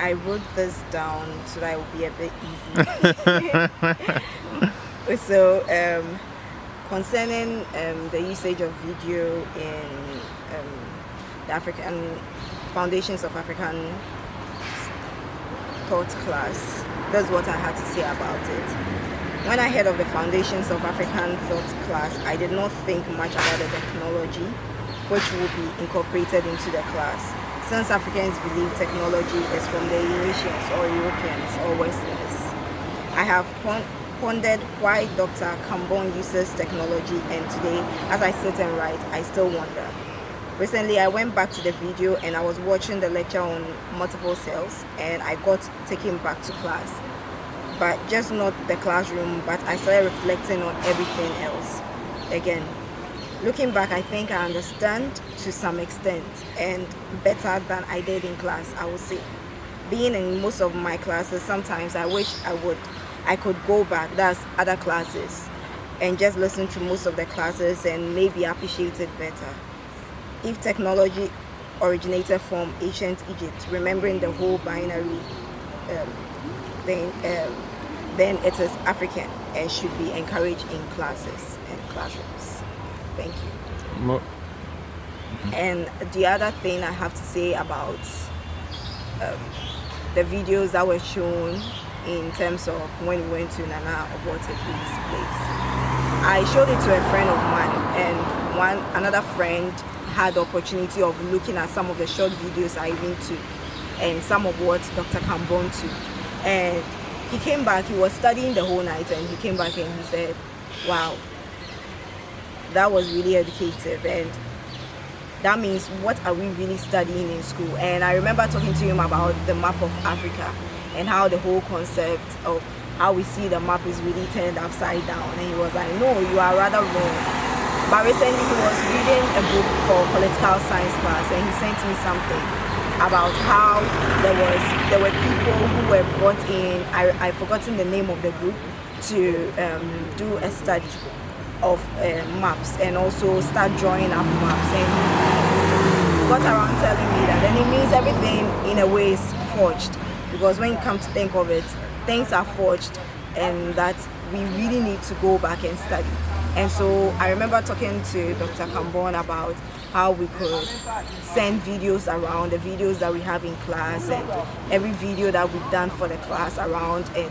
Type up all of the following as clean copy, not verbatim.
I wrote this down so that it will be a bit easy. So, concerning the usage of video in the African Foundations of African Thought class, that's what I had to say about it. When I heard of the Foundations of African Thought class, I did not think much about the technology which will be incorporated into the class, since Africans believe technology is from the Eurasians or Europeans or Westerners. I have pondered why Dr. Kambon uses technology, and today, as I sit and write, I still wonder. Recently, I went back to the video and I was watching the lecture on multiple cells, and I got taken back to class. But just not the classroom, but I started reflecting on everything else. Again, looking back, I think I understand to some extent, and better than I did in class, I would say. Being in most of my classes, sometimes I wish I could go back, that's other classes, and just listen to most of the classes and maybe appreciate it better. If technology originated from ancient Egypt, remembering the whole binary thing, then it is African and should be encouraged in classes and classrooms. Thank you. And the other thing I have to say about the videos that were shown in terms of when we went to Nana Obote's place, I showed it to a friend of mine, and another friend had the opportunity of looking at some of the short videos I even took and some of what Dr. Kambon took. And he came back, he was studying the whole night, and he came back and he said, wow, that was really educative, and that means what are we really studying in school? And I remember talking to him about the map of Africa and how the whole concept of how we see the map is really turned upside down. And he was like, no, you are rather wrong. But recently he was reading a book for political science class, and he sent me something about how there were people who were brought in, I've forgotten the name of the group, to do a study of maps and also start drawing up maps. And he got around telling me that, and it means everything in a way is forged, because when you come to think of it, things are forged, and that we really need to go back and study. And so I remember talking to Dr. Kambon about how we could send videos around, the videos that we have in class, and every video that we've done for the class around, and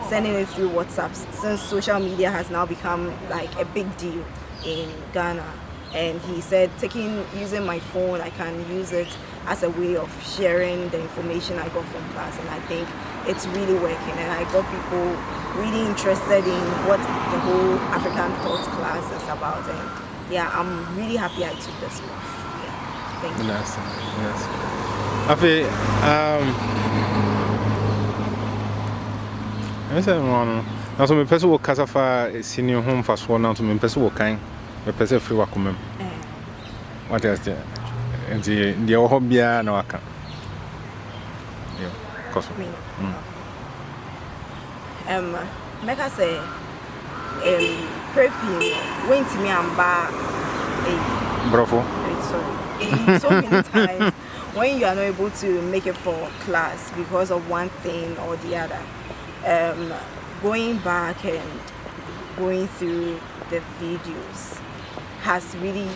sending it through WhatsApp, since social media has now become like a big deal in Ghana. And he said, using my phone, I can use it as a way of sharing the information I got from class, and I think it's really working. And I got people really interested in what the whole African Thought class is about. And yeah, I'm really happy I took this class. Yeah, thank you. Yes, yes. Happy. I said, no. Now, so my person will Casafa senior home for sworn now to my person will kind. My person free work. What else there? And the hobby no I can. Yeah, cause Meka say prepping when to me and ba bravo. Sorry. So many times when you are not able to make it for class because of one thing or the other, going back and going through the videos has really,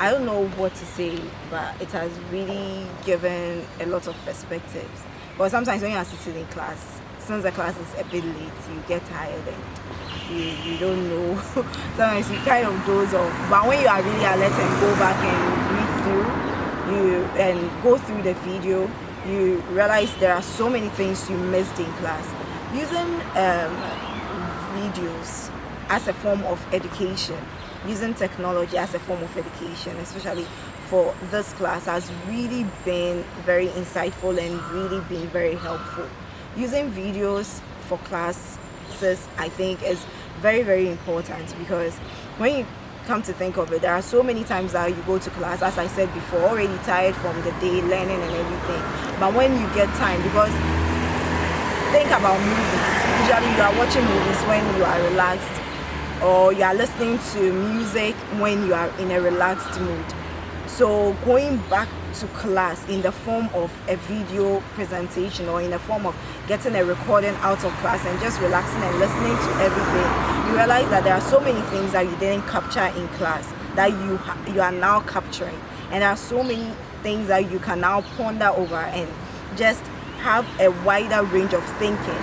I don't know what to say, but it has really given a lot of perspectives. But sometimes when you are sitting in class, since the class is a bit late, you get tired and you don't know. Sometimes you kind of doze off. But when you are really alert and go back and go through the video, you realize there are so many things you missed in class. Using videos as a form of education, using technology as a form of education, especially for this class, has really been very insightful and really been very helpful. Using videos for classes, I think, is very, very important, because when you come to think of it, there are so many times that you go to class, as I said before, already tired from the day, learning and everything. But when you get time, because think about movies, usually you are watching movies when you are relaxed or you are listening to music when you are in a relaxed mood. So going back to class in the form of a video presentation or in the form of getting a recording out of class and just relaxing and listening to everything, you realize that there are so many things that you didn't capture in class that you are now capturing, and there are so many things that you can now ponder over and just have a wider range of thinking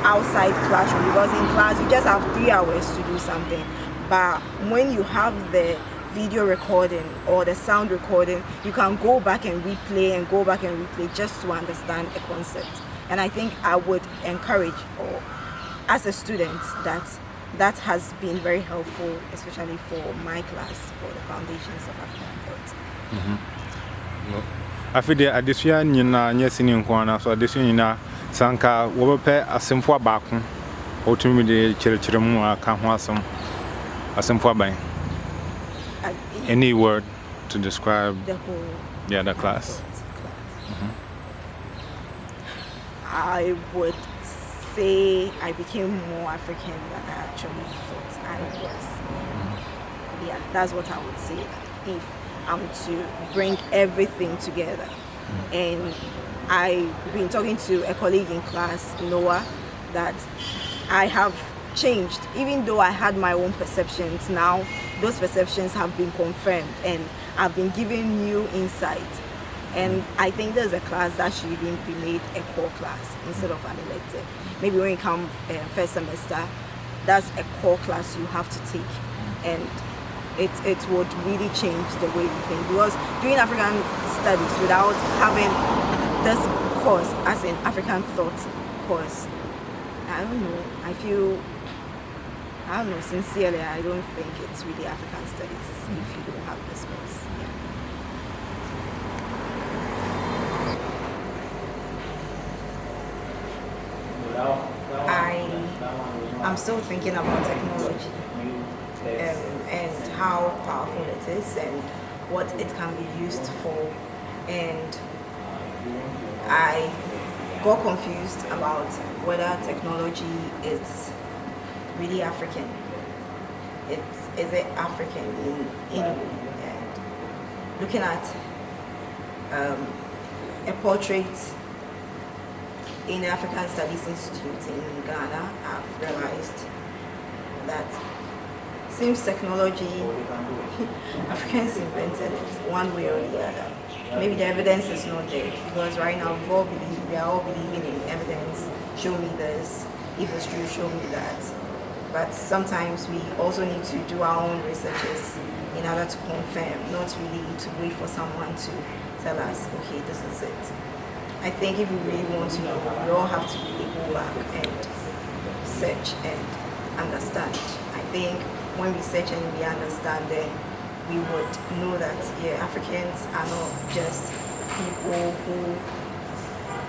outside classroom, because in class you just have 3 hours to do something, but when you have the video recording or the sound recording, you can go back and replay just to understand a concept. And I think I would encourage, or as a student, that has been very helpful, especially for my class, for the foundations of African thought. I feel the addition in senior corner, so addition in Sanka, Wope, a simple back, ultimately, Chirichimu, Kamwasum, a simple by any word to describe the whole the class. I would say I became more African than I actually thought I was. Yeah, that's what I would say if I'm to bring everything together. And I've been talking to a colleague in class, Noah, that I have changed. Even though I had my own perceptions, now those perceptions have been confirmed and I've been given new insights. And I think there's a class that should even be made a core class instead of an elective. Maybe when you come first semester, that's a core class you have to take, and it would really change the way you think. Because doing African studies without having this course as an African thought course, I don't know. Sincerely, I don't think it's really African studies if you don't have this course. I'm still thinking about technology and how powerful it is and what it can be used for. And I got confused about whether technology is really African. Is it African in any way? And looking at a portrait in the African Studies Institute in Ghana, I've realized that since technology, Africans invented it one way or the other. Maybe the evidence is not there, because right now we are all believing in evidence. Show me this, if it's true, show me that. But sometimes we also need to do our own researches in order to confirm, not really to wait for someone to tell us, okay, this is it. I think if we really want to know, we all have to really go back and search and understand. I think when we search and we understand, then we would know that Africans are not just people who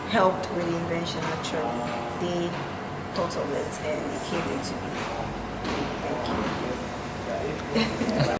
helped with the invention. Actually, they thought of it and it came into being. Thank you.